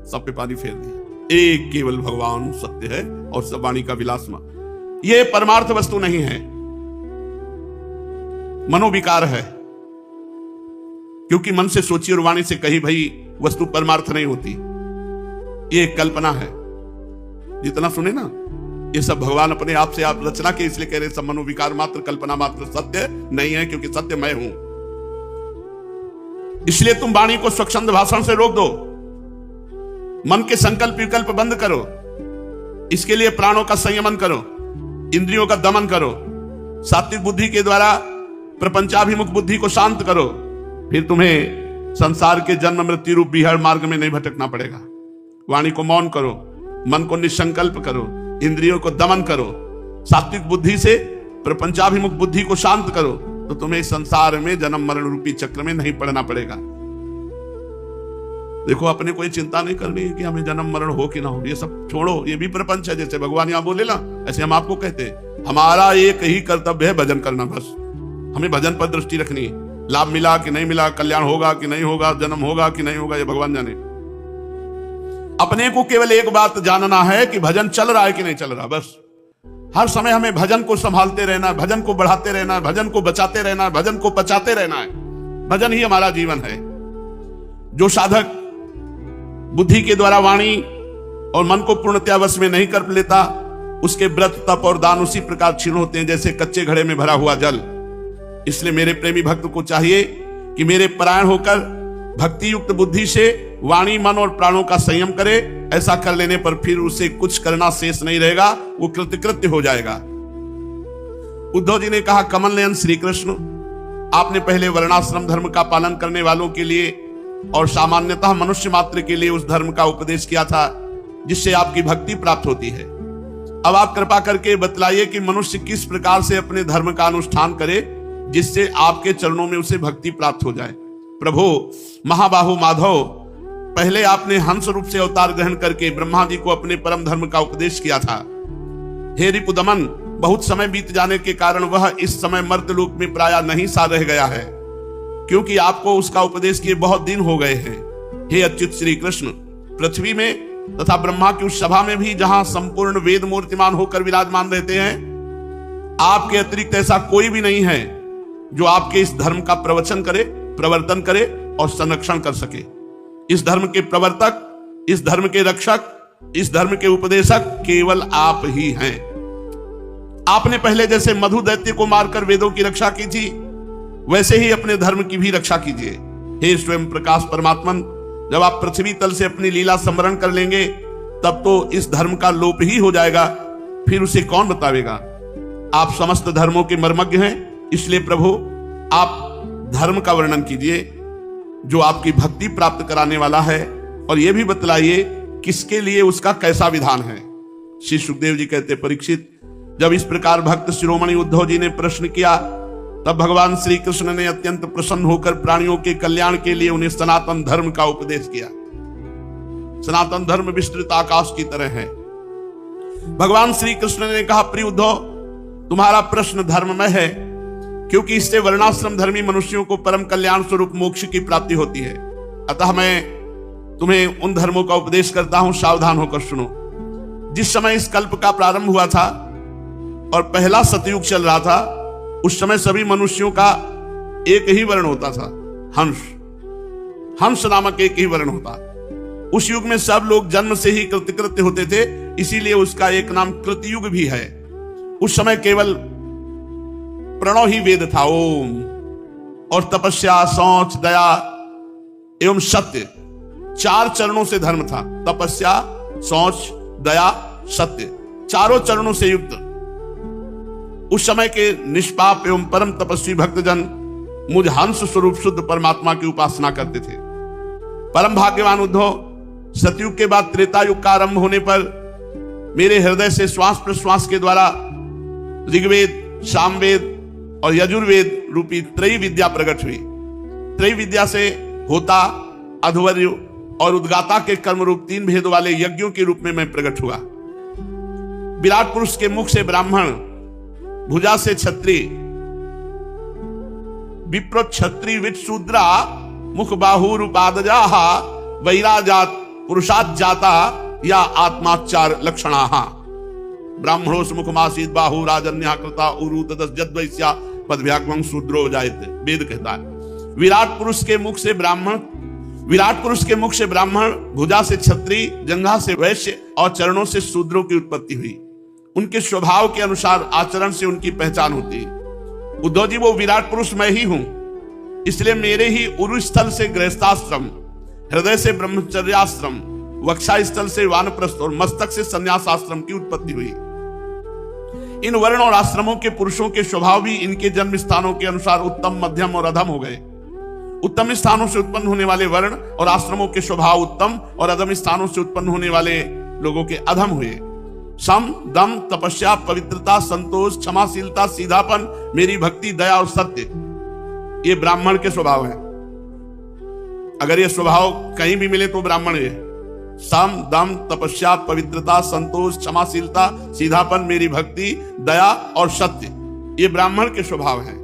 सब पे पानी फेर दिया। एक केवल भगवान सत्य है और सब वाणी का विलास मात्र। ये परमार्थ वस्तु नहीं है, मनोविकार है। क्योंकि मन से सोची और वाणी से कही भई वस्तु परमार्थ नहीं होती, ये एक कल्पना है। जितना सुने ना, ये सब भगवान अपने आप से आप रचना के इसलिए कह रहे, सब मनोविकार मात्र, कल्पना मात्र, सत्य नहीं है, क्योंकि सत्य मैं हूं। इसलिए तुम वाणी को स्वच्छंद भाषण से रोक दो, मन के संकल्प विकल्प बंद करो, इसके लिए प्राणों का संयमन करो, इंद्रियों का दमन करो, सात्विक बुद्धि के द्वारा प्रपंचाभिमुख बुद्धि को शांत करो, फिर तुम्हें संसार के जन्म मृत्यु रूप विहर मार्ग में नहीं भटकना पड़ेगा। वाणी को मौन करो, मन को निसंकल्प करो, इंद्रियों को दमन करो, सात्विक बुद्धि से प्रपंचाभिमुख बुद्धि को शांत करो, तो तुम्हें इस संसार में जन्म मरण रूपी चक्र में नहीं पड़ना पड़ेगा। देखो, अपने कोई चिंता नहीं करनी है कि हमें जन्म मरण हो कि ना हो, ये सब छोड़ो, ये भी प्रपंच है। जैसे भगवान यहां बोले ना, ऐसे हम आपको कहते हैं, हमारा एक ही कर्तव्य है, भजन करना। बस हमें भजन पर दृष्टि रखनी है। लाभ मिला कि नहीं मिला, कल्याण होगा कि नहीं होगा, जन्म होगा कि नहीं होगा, ये भगवान जाने। अपने को केवल एक बात जानना है कि भजन चल रहा है कि नहीं चल रहा। बस हर समय हमें भजन को संभालते रहना है, भजन को बढ़ाते रहना है, भजन को बचाते रहना है, भजन को पचाते रहना है। भजन ही हमारा जीवन है। जो साधक बुद्धि के द्वारा वाणी और मन को पूर्णतया वश में नहीं कर लेता, उसके व्रत तप और दान उसी प्रकार क्षीण होते हैं जैसे कच्चे घड़े में भरा हुआ जल। इसलिए मेरे प्रेमी भक्त को चाहिए कि मेरे परायण होकर भक्ति युक्त बुद्धि से वाणी मन और प्राणों का संयम करे। ऐसा कर लेने पर फिर उसे कुछ करना शेष नहीं रहेगा, वो कृतकृत्य हो जाएगा। उद्धव जी ने कहा, कमल नयन श्री कृष्ण, आपने पहले वर्णाश्रम धर्म का पालन करने वालों के लिए और सामान्यतः मनुष्य मात्र के लिए उस धर्म का उपदेश किया था जिससे आपकी भक्ति प्राप्त होती है। अब आप कृपा करके बतलाइए कि मनुष्य किस प्रकार से अपने धर्म का अनुष्ठान करे जिससे आपके चरणों में उसे भक्ति प्राप्त हो जाए। प्रभु महाबाहु माधव, पहले आपने हंस रूप से अवतार ग्रहण करके ब्रह्मा जी को अपने परम धर्म का उपदेश किया था। हे रिपुदमन, बहुत समय बीत जाने के कारण वह इस समय मर्त्यलोक में प्रायः नहीं सा रह गया है। क्योंकि आपको उसका उपदेश किए बहुत दिन हो गए हैं। हे अच्युत श्री कृष्ण, पृथ्वी में तथा ब्रह्मा की उस सभा में भी जहां संपूर्ण वेद मूर्तिमान होकर विराजमान रहते हैं, आपके अतिरिक्त ऐसा कोई भी नहीं है जो आपके इस धर्म का प्रवचन करे, प्रवर्तन करे और संरक्षण कर सके। इस धर्म के प्रवर्तक, इस धर्म के रक्षक, इस धर्म के उपदेशक केवल आप ही हैं। आपने पहले जैसे मधु दैत्य को मारकर वेदों की रक्षा की थी, वैसे ही अपने धर्म की भी रक्षा कीजिए। हे स्वयं प्रकाश परमात्मन, जब आप पृथ्वी तल से अपनी लीला स्मरण कर लेंगे तब तो इस धर्म का लोप ही हो जाएगा, फिर उसे कौन बतावेगा। आप समस्त धर्मों के मर्मज्ञ हैं, इसलिए प्रभु आप धर्म का वर्णन कीजिए जो आपकी भक्ति प्राप्त कराने वाला है, और यह भी बतलाइए किसके लिए उसका कैसा विधान है। श्री सुखदेव जी कहते, परीक्षित, जब इस प्रकार भक्त शिरोमणि उद्धव जी ने प्रश्न किया तब भगवान श्री कृष्ण ने अत्यंत प्रसन्न होकर प्राणियों के कल्याण के लिए उन्हें सनातन धर्म का उपदेश किया। सनातन धर्म विस्तृत आकाश की तरह है। भगवान श्री कृष्ण ने कहा, प्रिय उद्धव, तुम्हारा प्रश्न धर्ममय है, क्योंकि इससे वर्णाश्रम धर्मी मनुष्यों को परम कल्याण स्वरूप मोक्ष की प्राप्ति होती है। अतः मैं तुम्हें उन धर्मों का उपदेश करता हूं, सावधान होकर सुनो। जिस समय इस कल्प का प्रारंभ हुआ था और पहला सतयुग चल रहा था, उस समय सभी मनुष्यों का एक ही वर्ण होता था, हंस। हंस नामक एक ही वर्ण होता। उस युग में सब लोग जन्म से ही कृतकृत्य होते थे, इसीलिए उसका एक नाम कृतयुग भी है। उस समय केवल प्रणव ही वेद था, ओम, और तपस्या, शौच, दया एवं सत्य, 4 चरणों से धर्म था। तपस्या, शौच, दया, सत्य, चारों चरणों से युक्त उस समय के निष्पाप एवं परम तपस्वी भक्तजन मुझ हंस स्वरूप शुद्ध परमात्मा की उपासना करते थे। परम भाग्यवान उद्धव, सतयुग के बाद त्रेता युग का आरंभ होने पर मेरे हृदय से श्वास प्रश्वास के द्वारा ऋग्वेद, सामवेद और यजुर्वेद रूपी त्रयी विद्या प्रकट हुई। त्रयी विद्या से होता, अध्वर्यु और उद्गाता के कर्म रूप 3 भेद वाले यज्ञों के रूप में मैं प्रकट हुआ। विराट पुरुष के मुख से ब्राह्मण, भुजा से क्षत्रिय, विप्र क्षत्रिय विट शूद्रा, मुख बाहु रूपादजा, वैराजात पुरुषात जाता या आत्माचार लक्षणा। ब्राह्मणोस मुखमासीत बाहु राजन्या कृता उरु तदस जद्वैस्या पदभ्यागमं शूद्रो जायते। वेद कहता है विराट पुरुष के मुख से ब्राह्मण, भुजा से क्षत्रिय, जंघा से वैश्य और चरणों से शूद्रों की उत्पत्ति हुई। उनके स्वभाव के अनुसार आचरण से उनकी पहचान होती है। उद्धव जी, वो विराट पुरुष मैं ही हूं, इसलिए मेरे ही उरु स्थल से गृहस्थाश्रम, हृदय से ब्रह्मचर्याश्रम, वक्षा स्थल से वानप्रस्थ और मस्तक से संन्यासाश्रम की उत्पत्ति हुई। इन वर्ण और आश्रमों के पुरुषों के स्वभाव भी इनके जन्म स्थानों के अनुसार उत्तम, मध्यम और अधम हो गए। उत्तम स्थानों से उत्पन्न होने वाले वर्ण और आश्रमों के स्वभाव उत्तम और अधम स्थानों से उत्पन्न होने वाले लोगों के अधम हुए। सम, दम, तपस्या, पवित्रता, संतोष, क्षमाशीलता, सीधापन, मेरी भक्ति, दया और सत्य, ये ब्राह्मण के स्वभाव हैं। अगर ये स्वभाव कहीं भी मिले तो ब्राह्मण है। सम, दम, तपस्या, पवित्रता, संतोष, क्षमाशीलता, सीधापन, मेरी भक्ति, दया और सत्य, ये ब्राह्मण के स्वभाव हैं।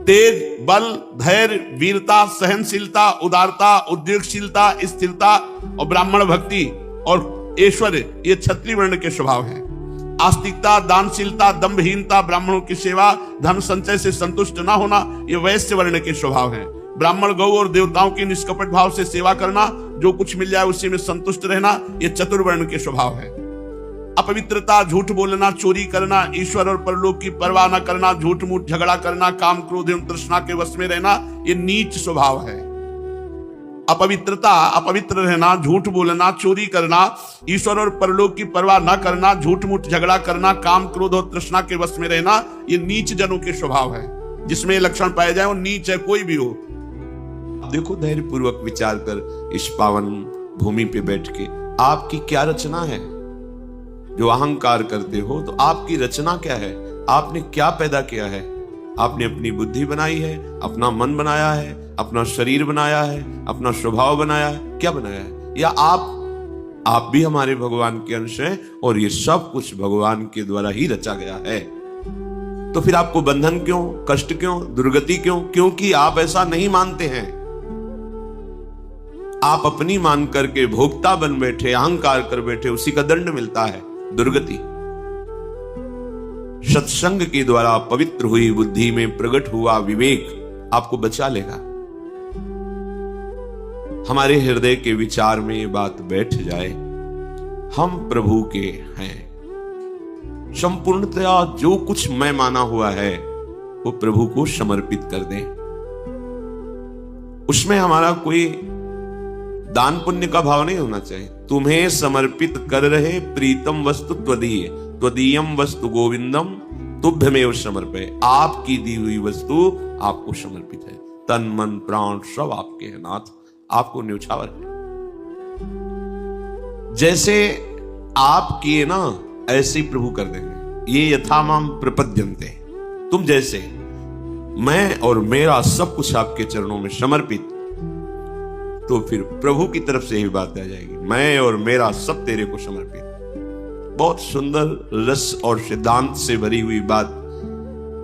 तेज, बल, धैर्य, वीरता, सहनशीलता, उदारता, उद्योगशीलता, स्थिरता और ब्राह्मण भक्ति और ऐश्वर्य, ये क्षत्रिय वर्ण के स्वभाव हैं। आस्तिकता, दानशीलता, दंभहीनता, ब्राह्मणों की सेवा, धन संचय से संतुष्ट न होना, ये वैश्य वर्ण के स्वभाव हैं। ब्राह्मण, गौ और देवताओं की निष्कपट भाव से सेवा करना, जो कुछ मिल जाए उसी में संतुष्ट रहना, ये चतुर्वर्ण के स्वभाव है। अपवित्रता, झूठ बोलना, चोरी करना, ईश्वर और परलोक की परवाह न करना, झूठ मूठ झगड़ा करना, काम, क्रोध एवं तृष्णा के वश में रहना, ये नीच स्वभाव है। अपवित्रता, अपवित्र रहना, झूठ बोलना, चोरी करना, ईश्वर और परलोक की परवाह न करना, झूठ मूठ झगड़ा करना, काम, क्रोध और तृष्णा के वश में रहना, ये नीच जनों के स्वभाव है। जिसमें लक्षण पाए जाए वो नीच है, कोई भी हो। देखो, धैर्य पूर्वक विचार कर इस पावन भूमि पे बैठ के आपकी क्या रचना है। जो अहंकार करते हो तो आपकी रचना क्या है, आपने क्या पैदा किया है। आपने अपनी बुद्धि बनाई है, अपना मन बनाया है, अपना शरीर बनाया है, अपना स्वभाव बनाया है, क्या बनाया है। या आप भी हमारे भगवान के अंश हैं और ये सब कुछ भगवान के द्वारा ही रचा गया है। तो फिर आपको बंधन क्यों, कष्ट क्यों, दुर्गति क्यों? क्योंकि आप ऐसा नहीं मानते हैं। आप अपनी मान करके भोक्ता बन बैठे, अहंकार कर बैठे, उसी का दंड मिलता है, दुर्गति। सत्संग के द्वारा पवित्र हुई बुद्धि में प्रकट हुआ विवेक आपको बचा लेगा। हमारे हृदय के विचार में ये बात बैठ जाए, हम प्रभु के हैं। संपूर्णतया जो कुछ मैं माना हुआ है वो प्रभु को समर्पित कर दें। उसमें हमारा कोई दान पुण्य का भाव नहीं होना चाहिए। तुम्हें समर्पित कर रहे प्रीतम वस्तु त्वदीय, त्वदीयम वस्तु गोविंदम तुभ्यमेव समर्पय। आपकी दी हुई वस्तु आपको समर्पित है। तन मन प्राण सब आपके हैं नाथ, आपको न्यौछावर है। जैसे आप किए ना ऐसे ही प्रभु कर देंगे। ये यथा माम प्रपद्यन्ते, तुम जैसे, मैं और मेरा सब कुछ आपके चरणों में समर्पित, तो फिर प्रभु की तरफ से ही बात आ जाएगी, मैं और मेरा सब तेरे को समर्पित। बहुत सुंदर रस और सिद्धांत से भरी हुई बात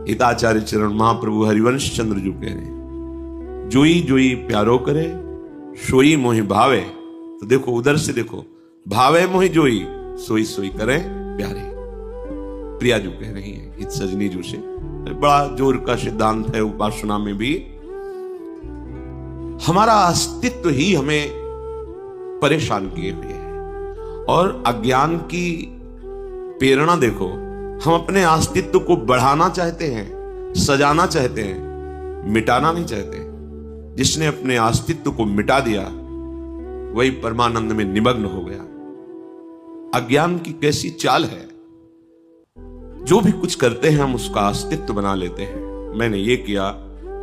हिताचार्य चरण महाप्रभु हरिवंश चंद्र जी कह रहे हैं। जोई जोई प्यारो करे सोई मोहि भावे। तो देखो उधर से देखो, भावे मोहि जोई सोई सोई करे प्यारे। प्रिया जो कह रही है हित सजनी जो से, बड़ा जोर का सिद्धांत है उपासना में भी। हमारा अस्तित्व ही हमें परेशान किए हुए है और अज्ञान की प्रेरणा देखो। हम अपने अस्तित्व को बढ़ाना चाहते हैं, सजाना चाहते हैं, मिटाना नहीं चाहते। जिसने अपने अस्तित्व को मिटा दिया वही परमानंद में निमग्न हो गया। अज्ञान की कैसी चाल है, जो भी कुछ करते हैं हम उसका अस्तित्व बना लेते हैं। मैंने ये किया,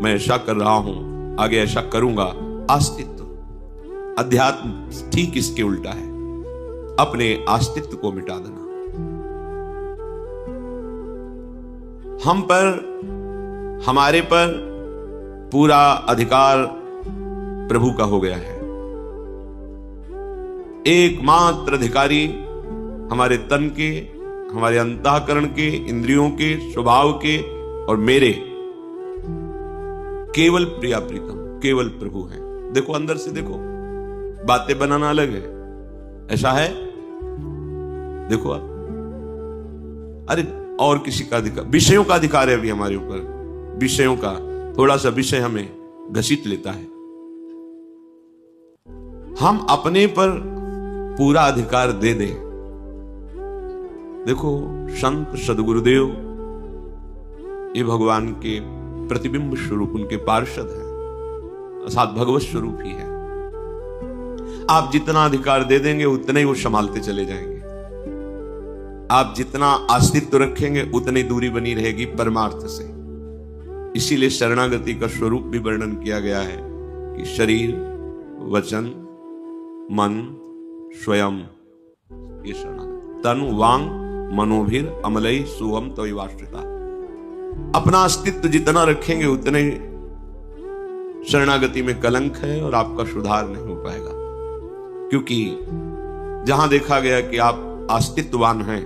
मैं ऐसा कर रहा हूं, आगे ऐसा करूंगा। अस्तित्व। अध्यात्म ठीक इसके उल्टा है, अपने अस्तित्व को मिटा देना। हम पर, हमारे पर पूरा अधिकार प्रभु का हो गया है। एकमात्र अधिकारी हमारे तन के, हमारे अंतःकरण के, इंद्रियों के, स्वभाव के और मेरे केवल प्रिया प्रीतम केवल प्रभु हैं। देखो अंदर से देखो, बातें बनाना अलग है, ऐसा है। देखो आप, अरे और किसी का अधिकार, विषयों का अधिकार है अभी हमारे ऊपर। विषयों का थोड़ा सा विषय हमें घसीट लेता है। हम अपने पर पूरा अधिकार दे दें। देखो संत सदगुरुदेव ये भगवान के प्रतिबिंब स्वरूप, उनके पार्षद हैं, अर्थात भगवत स्वरूप ही है। आप जितना अधिकार दे देंगे उतने ही वो संभालते चले जाएंगे। आप जितना अस्तित्व रखेंगे उतनी दूरी बनी रहेगी परमार्थ से। इसीलिए शरणागति का स्वरूप भी वर्णन किया गया है कि शरीर, वचन, मन, स्वयं, ये शरणागति। तनु वांग मनोभिर अमलई सुवम तविवाश्रिता। अपना अस्तित्व जितना रखेंगे उतने शरणागति में कलंक है और आपका सुधार नहीं हो पाएगा। क्योंकि जहां देखा गया कि आप अस्तित्ववान हैं,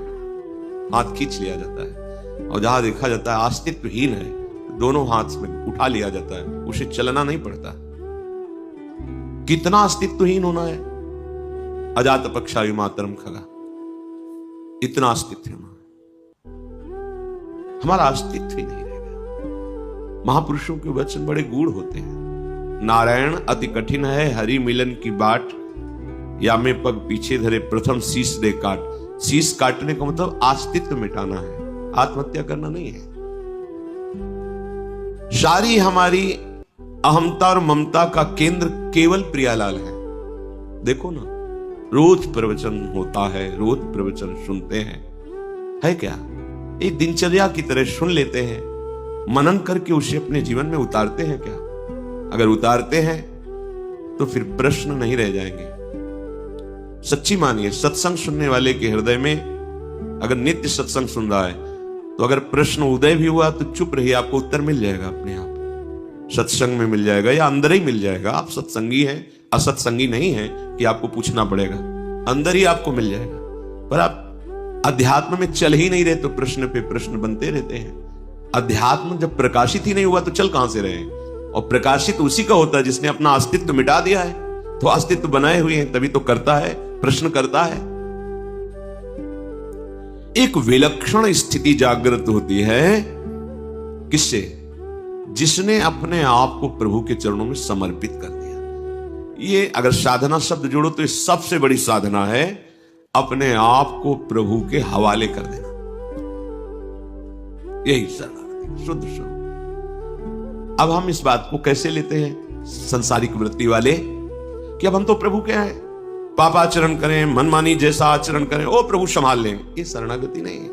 हाथ खींच लिया जाता है, और जहां देखा जाता है अस्तित्वहीन है, दोनों हाथ में उठा लिया जाता है, उसे चलना नहीं पड़ता। कितना अस्तित्वहीन होना है। अजात पक्षायु मातरम खगा, इतना अस्तित्व होना है। हमारा अस्तित्व ही नहीं रह गया। महापुरुषों के वचन बड़े गूढ़ होते हैं। नारायण अति कठिन है, हरि मिलन की बाट, या में पग पीछे धरे प्रथम शीश दे काट। शीश काटने का मतलब अस्तित्व मिटाना है, आत्महत्या करना नहीं है। सारी हमारी अहमता और ममता का केंद्र केवल प्रियालाल है। देखो ना, रोज प्रवचन होता है, रोज प्रवचन सुनते हैं, है क्या? एक दिनचर्या की तरह सुन लेते हैं, मनन करके उसे अपने जीवन में उतारते हैं क्या? अगर उतारते हैं तो फिर प्रश्न नहीं रह जाएंगे। सच्ची मानिए, सत्संग सुनने वाले के हृदय में अगर नित्य सत्संग सुन रहा है तो अगर प्रश्न उदय भी हुआ तो चुप रहिए, आपको उत्तर मिल जाएगा अपने आप। सत्संग में मिल जाएगा या अंदर ही मिल जाएगा। आप सत्संगी हैं, असत्संगी नहीं है कि आपको पूछना पड़ेगा, अंदर ही आपको मिल जाएगा। पर आप अध्यात्म में चल ही नहीं रहे तो प्रश्न पे प्रश्न बनते रहते हैं। अध्यात्म जब प्रकाशित ही नहीं हुआ तो चल कहां से रहे? और प्रकाशित उसी का होता है जिसने अपना अस्तित्व मिटा दिया है। तो अस्तित्व बनाए हुए हैं तभी तो करता है, प्रश्न करता है। एक विलक्षण स्थिति जागृत होती है किससे? जिसने अपने आप को प्रभु के चरणों में समर्पित कर दिया। ये अगर साधना शब्द जोड़ो तो ये सबसे बड़ी साधना है, अपने आप को प्रभु के हवाले कर देना। यही शरणागति शुद्ध शुद्ध। अब हम इस बात को कैसे लेते हैं संसारिक वृत्ति वाले कि अब हम तो प्रभु के हैं, पापाचरण करें, मनमानी जैसा आचरण करें, ओ प्रभु संभाल लेंगे। ये शरणागति नहीं है,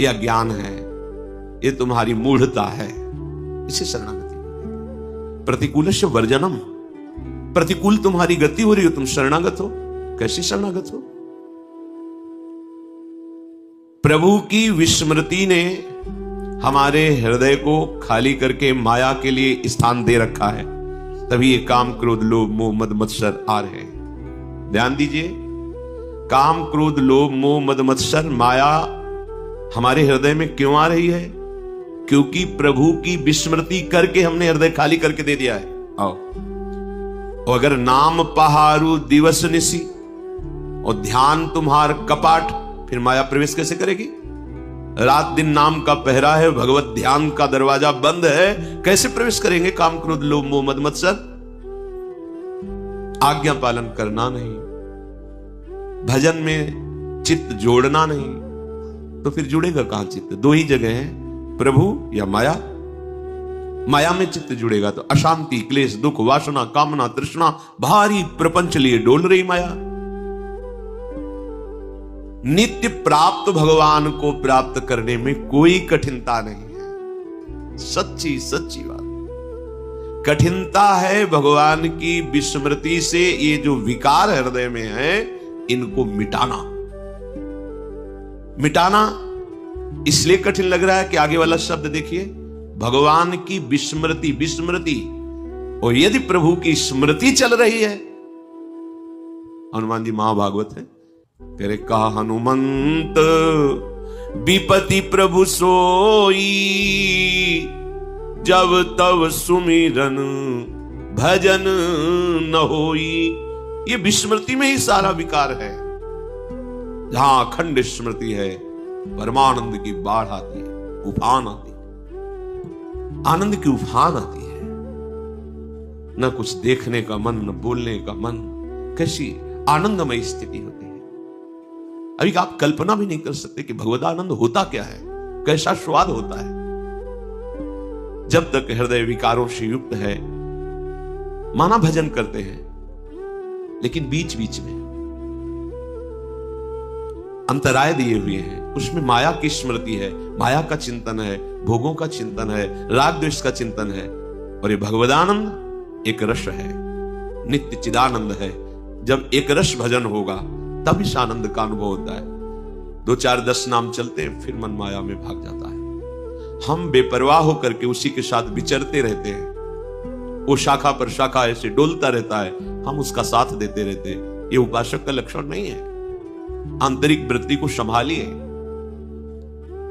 ये अज्ञान है, ये तुम्हारी मूढ़ता है, इसे शरणागति। प्रतिकूलस्य वर्जनम, प्रतिकूल तुम्हारी गति हो रही हो, तुम शरणागत हो। कैसे शरणागत हो? प्रभु की विस्मृति ने हमारे हृदय को खाली करके माया के लिए स्थान दे रखा है, तभी ये काम क्रोध लोभ मोह मद मत्सर आ रहे हैं। ध्यान दीजिए, काम क्रोध लोभ मोह मद मत्सर माया हमारे हृदय में क्यों आ रही है? क्योंकि प्रभु की विस्मृति करके हमने हृदय खाली करके दे दिया है। आओ, और अगर नाम पहारू दिवस निसी और ध्यान तुम्हार कपाट, फिर माया प्रवेश कैसे करेगी? रात दिन नाम का पहरा है, भगवत ध्यान का दरवाजा बंद है, कैसे प्रवेश करेंगे? काम क्रोध लोभ मोह मद मत्सर। आज्ञा पालन करना नहीं, भजन में चित्त जोड़ना नहीं, तो फिर जुड़ेगा कहां चित्त? दो ही जगह है, प्रभु या माया। माया में चित्त जुड़ेगा तो अशांति, क्लेश, दुख, वासना, कामना, तृष्णा, भारी प्रपंच लिए डोल रही माया। नित्य प्राप्त भगवान को प्राप्त करने में कोई कठिनता नहीं है। सच्ची सच्ची बात। कठिनता है भगवान की विस्मृति से ये जो विकार हृदय में है, इनको मिटाना। मिटाना इसलिए कठिन लग रहा है कि आगे वाला शब्द देखिए, भगवान की विस्मृति। विस्मृति, और यदि प्रभु की स्मृति चल रही है, हनुमान जी महाभागवत है, तेरे कहा हनुमंत विपति प्रभु सोई, जब तब सुमिरन भजन न होई। ये विस्मृति में ही सारा विकार है। जहां अखंड स्मृति है, परमानंद की बाढ़ आती है, उफान आती है, आनंद की उफान आती है। न कुछ देखने का मन, न बोलने का मन। कैसी आनंदमय स्थिति होती है। अभी आप कल्पना भी नहीं कर सकते कि भगवत आनंद होता क्या है, कैसा स्वाद होता है। जब तक हृदय विकारों से युक्त है, माना भजन करते हैं, लेकिन बीच बीच में अंतराय दिए हुए हैं, उसमें माया की स्मृति है, माया का चिंतन है, भोगों का चिंतन है, राग द्वेष का चिंतन है। और ये भगवदानंद एक रस है, नित्य चिदानंद है। जब एक रस भजन होगा तब इस आनंद का अनुभव होता है। 2 4 10 नाम चलते हैं, फिर मन माया में भाग जाता है। हम बेपरवाह होकर के उसी के साथ विचरते रहते हैं। वो शाखा पर शाखा ऐसे डोलता रहता है, हम उसका साथ देते रहते हैं। ये उपासक का लक्षण नहीं है। आंतरिक वृत्ति को संभालिए।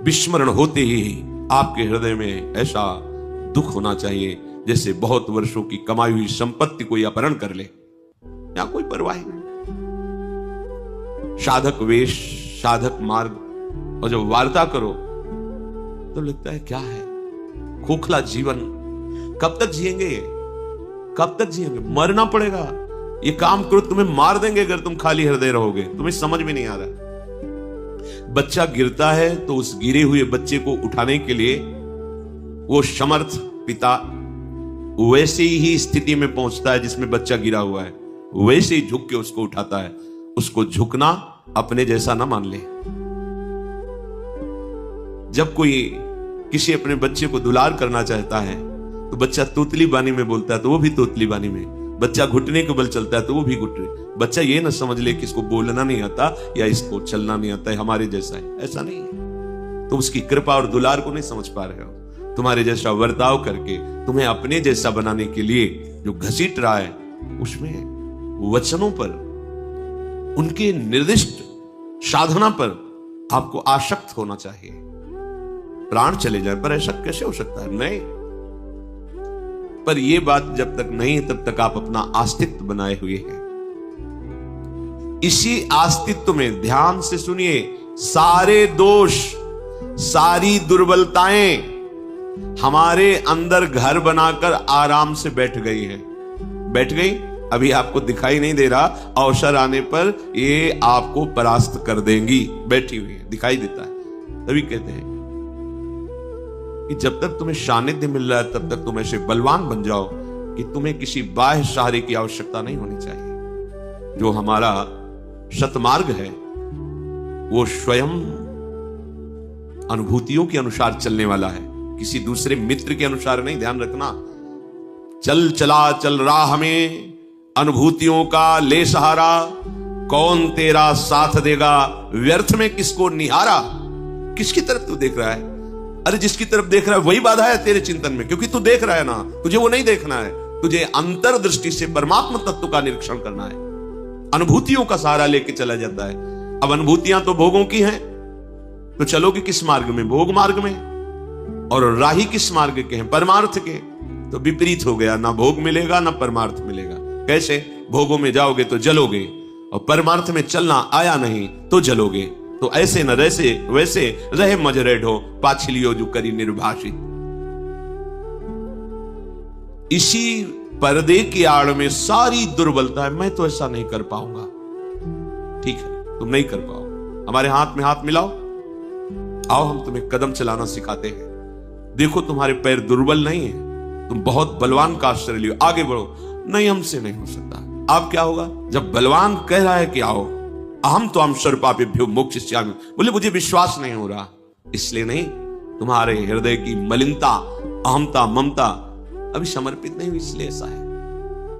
विस्मरण होते ही आपके हृदय में ऐसा दुख होना चाहिए जैसे बहुत वर्षों की कमाई हुई संपत्ति कोई अपहरण कर ले, या कोई परवाह नहीं। साधक वेश, साधक मार्ग, और जब वार्ता करो तो लगता है क्या है, खोखला जीवन। कब तक जिएंगे? कब तक जिएंगे? मरना पड़ेगा। ये काम करो, तुम्हें मार देंगे अगर तुम खाली हृदय रहोगे। तुम्हें समझ में नहीं आ रहा। बच्चा गिरता है तो उस गिरे हुए बच्चे को उठाने के लिए वो समर्थ पिता वैसे ही स्थिति में पहुंचता है जिसमें बच्चा गिरा हुआ है, वैसे ही झुक के उसको उठाता है। उसको झुकना अपने जैसा ना मान ले। जब कोई किसी अपने बच्चे को दुलार करना चाहता है तो बच्चा तोतली बानी में बोलता है तो वो भी तोतली बानी में, बच्चा घुटने के बल चलता है तो वो भी घुटने। बच्चा ये ना समझ ले कि इसको बोलना नहीं आता या इसको चलना नहीं आता है, हमारे जैसा है। ऐसा नहीं है। तो उसकी कृपा और दुलार को नहीं समझ पा रहे हो। तुम्हारे जैसा वर्ताव करके तुम्हें अपने जैसा बनाने के लिए जो घसीट रहा है, उसमें वचनों पर, उनके निर्दिष्ट साधना पर आपको आसक्त होना चाहिए। प्राण चले जाए, पर ऐसा कैसे हो सकता है? नहीं, पर यह बात जब तक नहीं तब तक आप अपना अस्तित्व बनाए हुए हैं। इसी अस्तित्व में ध्यान से सुनिए, सारे दोष, सारी दुर्बलताएं हमारे अंदर घर बनाकर आराम से बैठ गई है। बैठ गई, अभी आपको दिखाई नहीं दे रहा, अवसर आने पर ये आपको परास्त कर देंगी। बैठी हुई है, दिखाई देता है। तभी कहते हैं कि जब तक तुम्हें सानिध्य मिल रहा है तब तक तुम ऐसे बलवान बन जाओ कि तुम्हें किसी बाह्य सहारे की आवश्यकता नहीं होनी चाहिए। जो हमारा सतमार्ग है वो स्वयं अनुभूतियों के अनुसार चलने वाला है, किसी दूसरे मित्र के अनुसार नहीं। ध्यान रखना, चल चला चल राह में अनुभूतियों का ले सहारा, कौन तेरा साथ देगा व्यर्थ में किसको निहारा। किसकी तरफ तू देख रहा है? अरे जिसकी तरफ देख रहा है वही बाधा है तेरे चिंतन में, क्योंकि तू देख रहा है ना, तुझे वो नहीं देखना है। तुझे अंतर्दृष्टि से परमात्मा तत्व का निरीक्षण करना है। अनुभूतियों का सहारा लेके चला जाता है। अब अनुभूतियां तो भोगों की हैं, तो चलोगे किस मार्ग में? भोग मार्ग में। और राही किस मार्ग के हैं? परमार्थ के। तो विपरीत हो गया, ना भोग मिलेगा ना परमार्थ मिलेगा। कैसे? भोगों में जाओगे तो जलोगे, और परमार्थ में चलना आया नहीं तो जलोगे। तो ऐसे न वैसे वैसे रहे मजरे ढो, पाछलियो जो करी निर्भाषित। इसी पर्दे की आड़ में सारी दुर्बलता है। मैं तो ऐसा नहीं कर पाऊंगा। ठीक है, तुम नहीं कर पाओ, हमारे हाथ में हाथ मिलाओ, आओ हम तुम्हें कदम चलाना सिखाते हैं। देखो तुम्हारे पैर दुर्बल नहीं है, तुम बहुत बलवान का आश्रय लियो, आगे बढ़ो। नहीं, हमसे नहीं हो सकता। अब क्या होगा? जब बलवान कह रहा है कि आओ, अहम तो हम सर्वपापेभ्यो मोक्षयिष्यामि, बोले मुझे विश्वास नहीं हो रहा, इसलिए नहीं। तुम्हारे हृदय की मलिनता, अहमता, ममता अभी समर्पित नहीं हुई, इसलिए ऐसा है।